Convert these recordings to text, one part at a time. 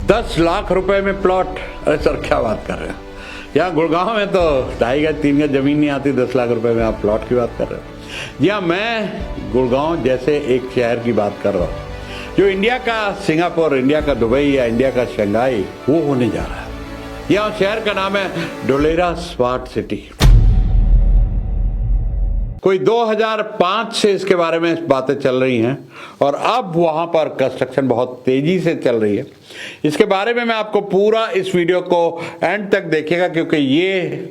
10 लाख रुपए में प्लॉट। अरे सर क्या बात कर रहे हैं, यहाँ गुड़गांव में तो 2.5 गज 3 गज जमीन नहीं आती, 10 लाख रुपए में आप प्लॉट की बात कर रहे हो। जी हाँ, मैं गुड़गांव जैसे एक शहर की बात कर रहा हूँ जो इंडिया का सिंगापुर, इंडिया का दुबई या इंडिया का शंघाई वो होने जा रहा है। यहाँ शहर का नाम है ढोलेरा स्मार्ट सिटी। कोई 2005 से इसके बारे में बातें चल रही हैं और अब वहां पर कंस्ट्रक्शन बहुत तेजी से चल रही है। इसके बारे में मैं आपको पूरा इस वीडियो को एंड तक देखिएगा, क्योंकि ये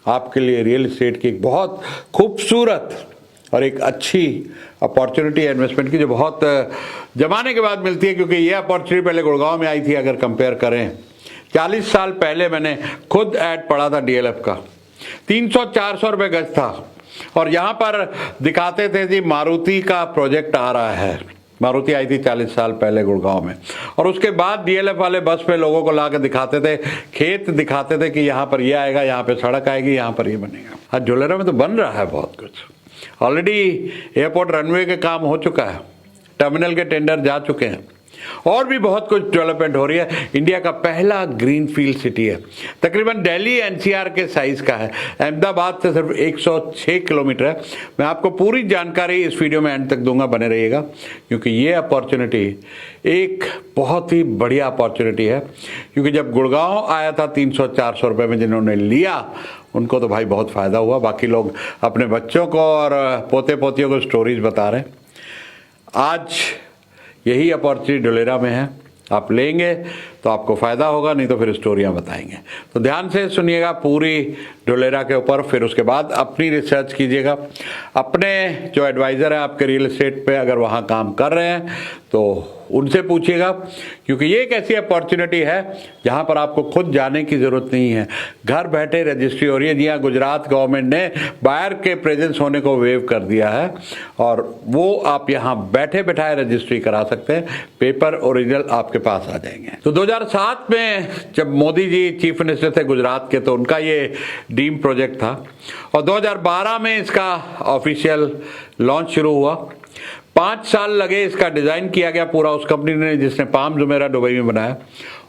आपके लिए रियल एस्टेट की एक बहुत खूबसूरत और एक अच्छी अपॉर्चुनिटी है इन्वेस्टमेंट की, जो बहुत जमाने के बाद मिलती है। क्योंकि ये अपॉर्चुनिटी पहले गुड़गांव में आई थी। अगर कंपेयर करें 40 साल पहले मैंने खुद ऐड पढ़ा था डीएलएफ का, 300-400 रुपये गज था और यहाँ पर दिखाते थे जी मारुति का प्रोजेक्ट आ रहा है। मारुति आई थी 40 साल पहले गुड़गांव में, और उसके बाद डीएलएफ वाले बस पे लोगों को ला के दिखाते थे, खेत दिखाते थे कि यहाँ पर ये आएगा, यहाँ पे सड़क आएगी, यहाँ पर ये बनेगा। आज ढोलेरा में तो बन रहा है बहुत कुछ। ऑलरेडी एयरपोर्ट रनवे के काम हो चुका है, टर्मिनल के टेंडर जा चुके हैं और भी बहुत कुछ डेवलपमेंट हो रही है। इंडिया का पहला ग्रीनफील्ड सिटी है, तकरीबन दिल्ली एनसीआर के साइज का है। अहमदाबाद से सिर्फ 106 किलोमीटर है। मैं आपको पूरी जानकारी इस वीडियो में एंड तक दूंगा, बने रहिएगा, क्योंकि ये अपॉर्चुनिटी एक बहुत ही बढ़िया अपॉर्चुनिटी है। क्योंकि जब गुड़गांव आया था 300-400 रुपये में, जिन्होंने लिया उनको तो भाई बहुत फ़ायदा हुआ। बाकी लोग अपने बच्चों को और पोते पोतियों को स्टोरीज बता रहे हैं। आज यही अपॉर्चुनिटी ढोलेरा में है, आप लेंगे तो आपको फ़ायदा होगा, नहीं तो फिर स्टोरियां बताएंगे। तो ध्यान से सुनिएगा पूरी ढोलेरा के ऊपर, फिर उसके बाद अपनी रिसर्च कीजिएगा। अपने जो एडवाइज़र है आपके रियल एस्टेट पे, अगर वहाँ काम कर रहे हैं तो उनसे पूछिएगा, क्योंकि ये एक ऐसी अपॉर्चुनिटी है जहाँ पर आपको खुद जाने की ज़रूरत नहीं है। घर बैठे रजिस्ट्री हो रही है। जी हाँ, गुजरात गवर्नमेंट ने बायर के प्रेजेंस होने को वेव कर दिया है और वो आप यहाँ बैठे बैठाए रजिस्ट्री करा सकते हैं। पेपर ओरिजिनल आपके पास आ जाएंगे। तो 2007 में जब मोदी जी चीफ मिनिस्टर थे गुजरात के, तो उनका ये ड्रीम प्रोजेक्ट था और 2012 में इसका ऑफिशियल लॉन्च शुरू हुआ। 5 साल लगे, इसका डिज़ाइन किया गया पूरा उस कंपनी ने जिसने पाम जुमेरा दुबई में बनाया।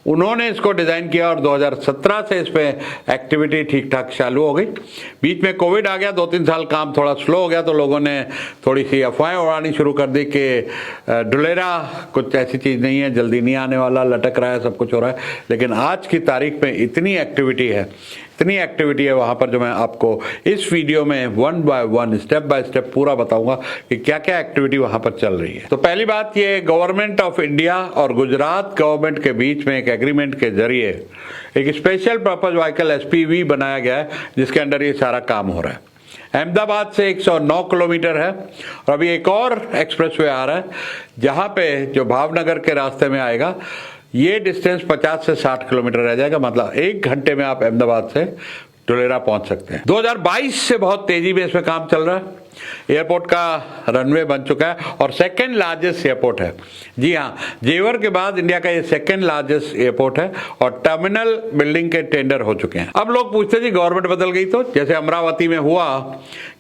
उन्होंने इसको डिज़ाइन किया और 2017 से इस पे एक्टिविटी ठीक ठाक चालू हो गई। बीच में कोविड आ गया, 2-3 साल काम थोड़ा स्लो हो गया, तो लोगों ने थोड़ी सी अफवाहें उड़ानी शुरू कर दी कि ढोलेरा कुछ ऐसी चीज़ नहीं है, जल्दी नहीं आने वाला, लटक रहा है, सब कुछ हो रहा है। लेकिन आज की तारीख में इतनी एक्टिविटी है वहाँ पर, जो मैं आपको इस वीडियो में 1 बाय 1 स्टेप बाय स्टेप पूरा बताऊंगा कि क्या क्या एक्टिविटी वहाँ पर चल रही है। तो पहली बात, ये गवर्नमेंट ऑफ इंडिया और गुजरात गवर्नमेंट के बीच में एक एग्रीमेंट के जरिए एक स्पेशल पर्पज व्हीकल एसपीवी बनाया गया है, जिसके अंडर ये सारा काम हो रहा है। अहमदाबाद से 109 किलोमीटर है और अभी एक और एक्सप्रेसवे आ रहा है जहाँ पे जो भावनगर के रास्ते में आएगा, ये डिस्टेंस 50 से 60 किलोमीटर रह जाएगा। मतलब 1 घंटे में आप अहमदाबाद से ढोलेरा पहुंच सकते हैं। 2022 से बहुत तेजी में इसमें काम चल रहा है। एयरपोर्ट का रनवे बन चुका है और सेकंड लार्जेस्ट एयरपोर्ट है। जी हाँ, जेवर के बाद इंडिया का ये सेकंड लार्जेस्ट एयरपोर्ट है और टर्मिनल बिल्डिंग के टेंडर हो चुके हैं। अब लोग पूछते जी गवर्नमेंट बदल गई तो, जैसे अमरावती में हुआ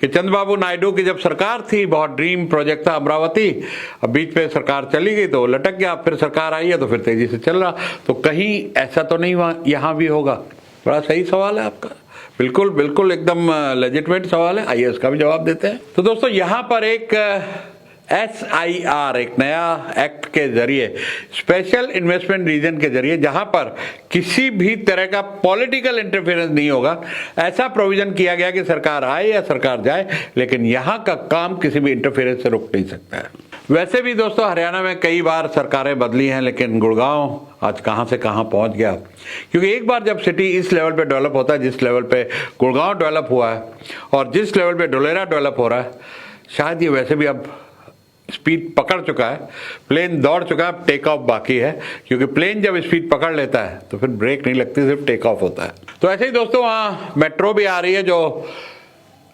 कि चंद्रबाबू नायडू की जब सरकार थी, बहुत ड्रीम प्रोजेक्ट था अमरावती, अब बीच में सरकार चली गई तो लटक गया, फिर सरकार आई है तो फिर तेजी से चल रहा। तो कहीं ऐसा तो नहीं हुआ यहाँ भी होगा? बड़ा सही सवाल है आपका, बिल्कुल बिल्कुल एकदम लेजिटिमेट सवाल है। आइए इसका भी जवाब देते हैं। तो दोस्तों, यहाँ पर एक SIR, एक नया एक्ट के जरिए, स्पेशल इन्वेस्टमेंट रीजन के जरिए, जहां पर किसी भी तरह का पॉलिटिकल इंटरफेरेंस नहीं होगा, ऐसा प्रोविजन किया गया कि सरकार आए या सरकार जाए, लेकिन यहां का काम किसी भी इंटरफेरेंस से रुक नहीं सकता है। वैसे भी दोस्तों, हरियाणा में कई बार सरकारें बदली हैं, लेकिन गुड़गांव आज कहां से कहां पहुंच गया। क्योंकि एक बार जब सिटी इस लेवल पे डेवलप होता है, जिस लेवल पे गुड़गांव डेवलप हुआ है और जिस लेवल पे ढोलेरा डेवलप हो रहा है, शायद ये वैसे भी अब स्पीड पकड़ चुका है, प्लेन दौड़ चुका है, टेक ऑफ बाकी है। क्योंकि प्लेन जब स्पीड पकड़ लेता है तो फिर ब्रेक नहीं लगती, सिर्फ टेक ऑफ होता है। तो ऐसे ही दोस्तों, वहाँ मेट्रो भी आ रही है जो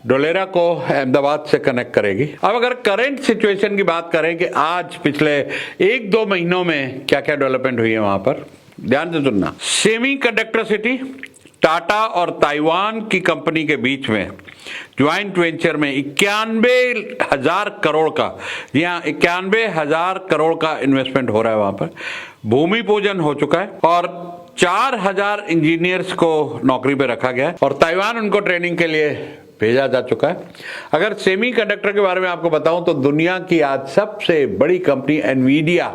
ढोलेरा को अहमदाबाद से कनेक्ट करेगी। अब अगर करंट सिचुएशन की बात करें कि आज पिछले 1-2 महीनों में क्या क्या डेवलपमेंट हुई है वहां पर, ध्यान से सुनना। सेमी कंडक्टर सिटी टाटा और ताइवान की कंपनी के बीच में ज्वाइंट वेंचर में 91,000 करोड़ का, यहाँ 91,000 करोड़ का इन्वेस्टमेंट हो रहा है वहां पर। भूमि पूजन हो चुका है और 4000 इंजीनियर्स को नौकरी पे रखा गया है और ताइवान उनको ट्रेनिंग के लिए भेजा जा चुका है। अगर सेमीकंडक्टर के बारे में आपको बताऊं तो दुनिया की आज सबसे बड़ी कंपनी एनवीडिया,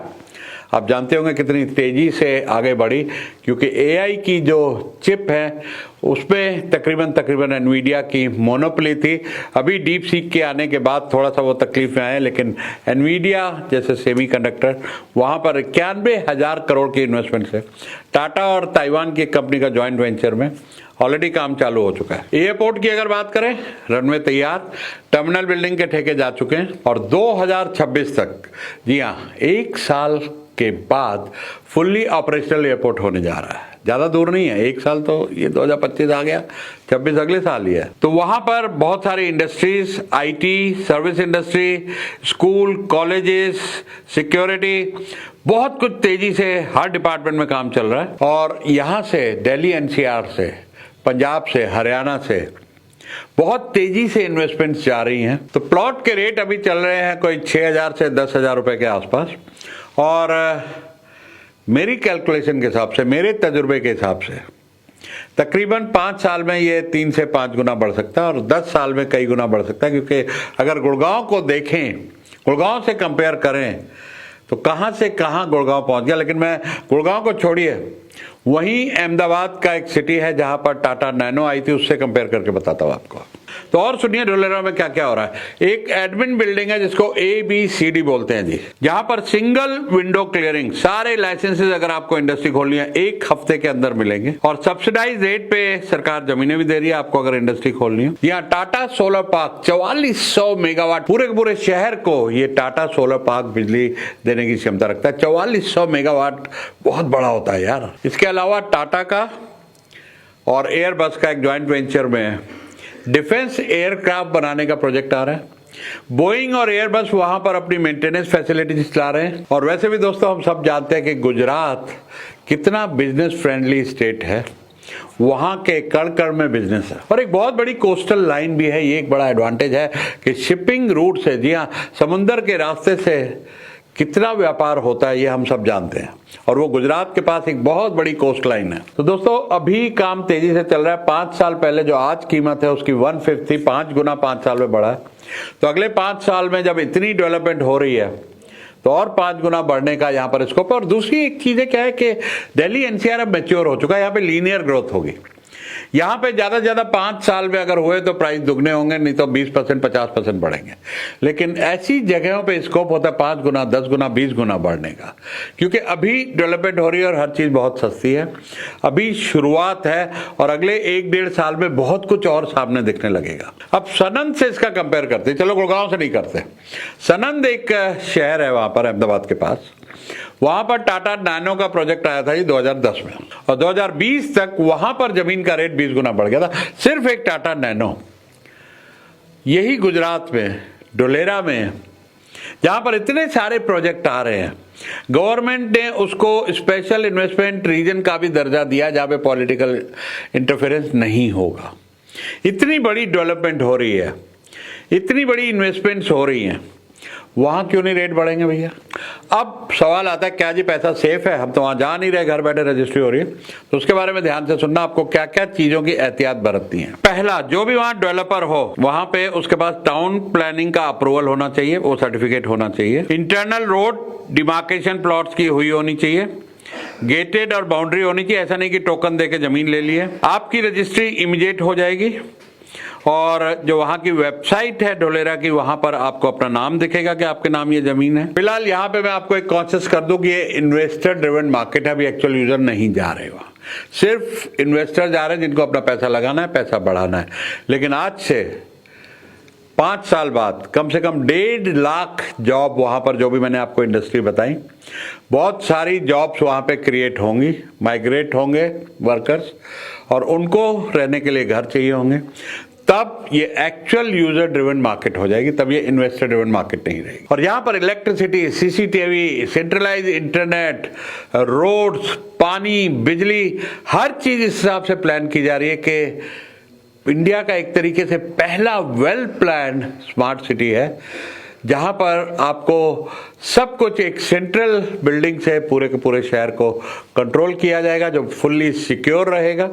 आप जानते होंगे कितनी तेजी से आगे बढ़ी, क्योंकि एआई की जो चिप है उसमें तकरीबन एनवीडिया की मोनोपोली थी। अभी डीप सीक के आने के बाद थोड़ा सा वो तकलीफ में आए, लेकिन एनवीडिया जैसे सेमीकंडक्टर वहां पर 91,000 करोड़ की इन्वेस्टमेंट से टाटा और ताइवान की कंपनी का ज्वाइंट वेंचर में ऑलरेडी काम चालू हो चुका है। एयरपोर्ट की अगर बात करें, रनवे तैयार, टर्मिनल बिल्डिंग के ठेके जा चुके हैं और 2026 तक, जी हाँ, 1 साल के बाद फुल्ली ऑपरेशनल एयरपोर्ट होने जा रहा है। ज्यादा दूर नहीं है, 1 साल तो ये 2025 आ गया, 26 अगले साल ही है। तो वहां पर बहुत सारी industries, IT, service industry, school, colleges, security, बहुत कुछ तेजी से हर डिपार्टमेंट में काम चल रहा है। और यहां से दिल्ली एनसीआर से, पंजाब से, हरियाणा से बहुत तेजी से इन्वेस्टमेंट्स जा रही हैं। तो प्लॉट के रेट अभी चल रहे हैं कोई 6,000 से 10,000 रुपए के आसपास, और मेरी कैलकुलेशन के हिसाब से, मेरे तजुर्बे के हिसाब से तकरीबन 5 साल में ये 3 से 5 गुना बढ़ सकता है और 10 साल में कई गुना बढ़ सकता है। क्योंकि अगर गुड़गांव को देखें, गुड़गांव से कंपेयर करें तो कहां से कहां गुड़गांव पहुंच गया। लेकिन मैं गुड़गांव को छोड़िए, वहीं अहमदाबाद का एक सिटी है जहां पर टाटा नैनो आई थी, उससे कंपेयर करके बताता हूं आपको। तो और सुनिए ढोलेरा में क्या क्या हो रहा है। एक एडमिन बिल्डिंग है जिसको ABCD बोलते हैं जी, जहां पर सिंगल विंडो क्लियरिंग, सारे लाइसेंसेज अगर आपको इंडस्ट्री खोलनी है 1 हफ्ते के अंदर मिलेंगे और सब्सिडाइज रेट पे सरकार जमीनें भी दे रही है आपको अगर इंडस्ट्री खोलनी है। यहाँ टाटा सोलर पार्क 4400 मेगावाट, पूरे के पूरे शहर को ये टाटा सोलर पार्क बिजली देने की क्षमता रखता है। 4400 मेगावाट बहुत बड़ा होता है यार। इसके अलावा टाटा का और एयरबस का एक ज्वाइंट वेंचर में डिफेंस एयरक्राफ्ट बनाने का प्रोजेक्ट आ रहा है। बोइंग और एयरबस वहां पर अपनी मेंटेनेंस फैसिलिटीज चला रहे हैं। और वैसे भी दोस्तों हम सब जानते हैं कि गुजरात कितना बिजनेस फ्रेंडली स्टेट है, वहां के कड़ कड़ में बिजनेस है और एक बहुत बड़ी कोस्टल लाइन भी है। ये एक बड़ा एडवांटेज है कि शिपिंग रूट से, जी हाँ, समुद्र के रास्ते से कितना व्यापार होता है ये हम सब जानते हैं और वो गुजरात के पास एक बहुत बड़ी कोस्ट लाइन है। तो दोस्तों अभी काम तेजी से चल रहा है। 5 साल पहले जो आज कीमत है उसकी 1/5 थी, 5 गुना 5 साल में बढ़ा है। तो अगले 5 साल में जब इतनी डेवलपमेंट हो रही है तो और 5 गुना बढ़ने का यहाँ पर स्कोप है। और दूसरी एक चीज क्या है कि दिल्ली एनसीआर अब मैच्योर हो चुका है, यहाँ पे लीनियर ग्रोथ होगी। यहाँ पे ज्यादा से ज्यादा 5 साल में अगर हुए तो प्राइस दुगने होंगे, नहीं तो 20% 50% बढ़ेंगे। लेकिन ऐसी जगहों पे स्कोप होता है 5 गुना 10 गुना 20 गुना बढ़ने का, क्योंकि अभी डेवलपमेंट हो रही है और हर चीज बहुत सस्ती है। अभी शुरुआत है और अगले 1-1.5 साल में बहुत कुछ और सामने दिखने लगेगा। अब सनंद से इसका कंपेयर करते, चलो गुड़गांव से नहीं करते। सनंद एक शहर है वहां पर अहमदाबाद के पास, वहां पर टाटा नैनो का प्रोजेक्ट आया था 2010 में और 2020 तक वहां पर जमीन का रेट 20 गुना बढ़ गया था, सिर्फ एक टाटा नैनो। यही गुजरात में ढोलेरा में जहां पर इतने सारे प्रोजेक्ट आ रहे हैं, गवर्नमेंट ने उसको स्पेशल इन्वेस्टमेंट रीजन का भी दर्जा दिया जहां पे पॉलिटिकल इंटरफेरेंस नहीं होगा। इतनी बड़ी डेवलपमेंट हो रही है, इतनी बड़ी इन्वेस्टमेंट्स हो रही हैं, वहां क्यों नहीं रेट बढ़ेंगे भैया। अब सवाल आता है क्या जी पैसा सेफ है, हम तो वहां जा नहीं रहे, घर बैठे रजिस्ट्री हो रही है। तो उसके बारे में ध्यान से सुनना, आपको क्या क्या चीजों की एहतियात बरतनी है। पहला, जो भी वहां डेवलपर हो वहां पे उसके पास टाउन प्लानिंग का अप्रूवल होना चाहिए, वो सर्टिफिकेट होना चाहिए। इंटरनल रोड डिमार्केशन प्लॉट्स की हुई होनी चाहिए, गेटेड और बाउंड्री होनी चाहिए। ऐसा नहीं कि टोकन देके जमीन ले लिए। आपकी रजिस्ट्री इमीडिएट हो जाएगी और जो वहां की वेबसाइट है ढोलेरा की, वहां पर आपको अपना नाम दिखेगा कि आपके नाम ये जमीन है। फिलहाल यहाँ पे मैं आपको एक कॉन्शियस कर दूं कि ये इन्वेस्टर ड्रिवन मार्केट है, अभी एक्चुअल यूजर नहीं जा रहे वहां, सिर्फ इन्वेस्टर जा रहे हैं जिनको अपना पैसा लगाना है, पैसा बढ़ाना है। लेकिन आज से 5 साल बाद कम से कम 1.5 लाख जॉब वहां पर, जो भी मैंने आपको इंडस्ट्री बताई, बहुत सारी जॉब्स वहां पे क्रिएट होंगी, माइग्रेट होंगे वर्कर्स और उनको रहने के लिए घर चाहिए होंगे। तब ये एक्चुअल यूजर ड्रिवन मार्केट हो जाएगी, तब ये इन्वेस्टर ड्रिवन मार्केट नहीं रहेगी। और यहां पर electricity, CCTV, centralize internet, roads, पानी, बिजली, हर चीज इस हिसाब से प्लान की जा रही है कि इंडिया का एक तरीके से पहला वेल प्लान्ड स्मार्ट सिटी है जहां पर आपको सब कुछ एक सेंट्रल बिल्डिंग से पूरे के पूरे शहर को कंट्रोल किया जाएगा, जो फुल्ली सिक्योर रहेगा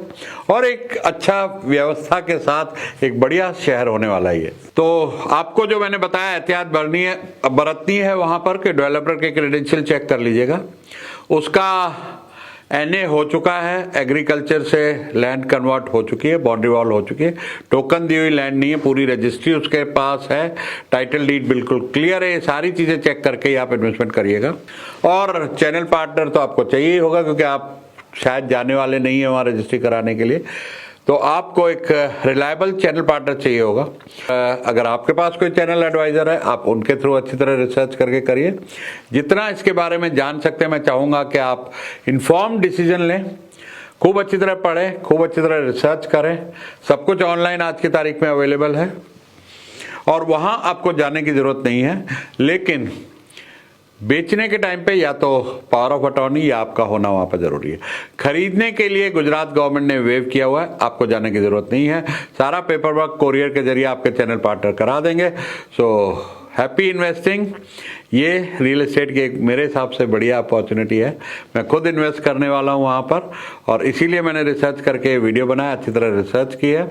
और एक अच्छा व्यवस्था के साथ एक बढ़िया शहर होने वाला ही है। तो आपको जो मैंने बताया एहतियात बरतनी है वहां पर कि डेवलपर के क्रेडेंशियल चेक कर लीजिएगा। उसका NA हो चुका है, एग्रीकल्चर से लैंड कन्वर्ट हो चुकी है, बाउंड्री वॉल हो चुकी है, टोकन दी हुई लैंड नहीं है, पूरी रजिस्ट्री उसके पास है, टाइटल डीड बिल्कुल क्लियर है। ये सारी चीजें चेक करके ही आप इन्वेस्टमेंट करिएगा। और चैनल पार्टनर तो आपको चाहिए ही होगा, क्योंकि आप शायद जाने वाले नहीं है वहां रजिस्ट्री कराने के लिए, तो आपको एक रिलायबल चैनल पार्टनर चाहिए होगा। अगर आपके पास कोई चैनल एडवाइजर है, आप उनके थ्रू अच्छी तरह रिसर्च करके करिए। जितना इसके बारे में जान सकते हैं, मैं चाहूंगा कि आप इन्फॉर्म डिसीजन लें, खूब अच्छी तरह पढ़ें, खूब अच्छी तरह रिसर्च करें। सब कुछ ऑनलाइन आज की तारीख में अवेलेबल है और वहां आपको जाने की जरूरत नहीं है। लेकिन बेचने के टाइम पे या तो पावर ऑफ अटॉर्नी या आपका होना वहां पर जरूरी है। खरीदने के लिए गुजरात गवर्नमेंट ने वेव किया हुआ है, आपको जाने की जरूरत नहीं है। सारा पेपर वर्क कोरियर के जरिए आपके चैनल पार्टनर करा देंगे। So happy investing. ये रियल एस्टेट की एक मेरे हिसाब से बढ़िया अपॉर्चुनिटी है। मैं खुद इन्वेस्ट करने वाला हूं वहां पर और इसीलिए मैंने रिसर्च करके वीडियो बनाया, अच्छी तरह रिसर्च की है।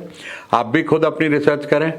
आप भी खुद अपनी रिसर्च करें।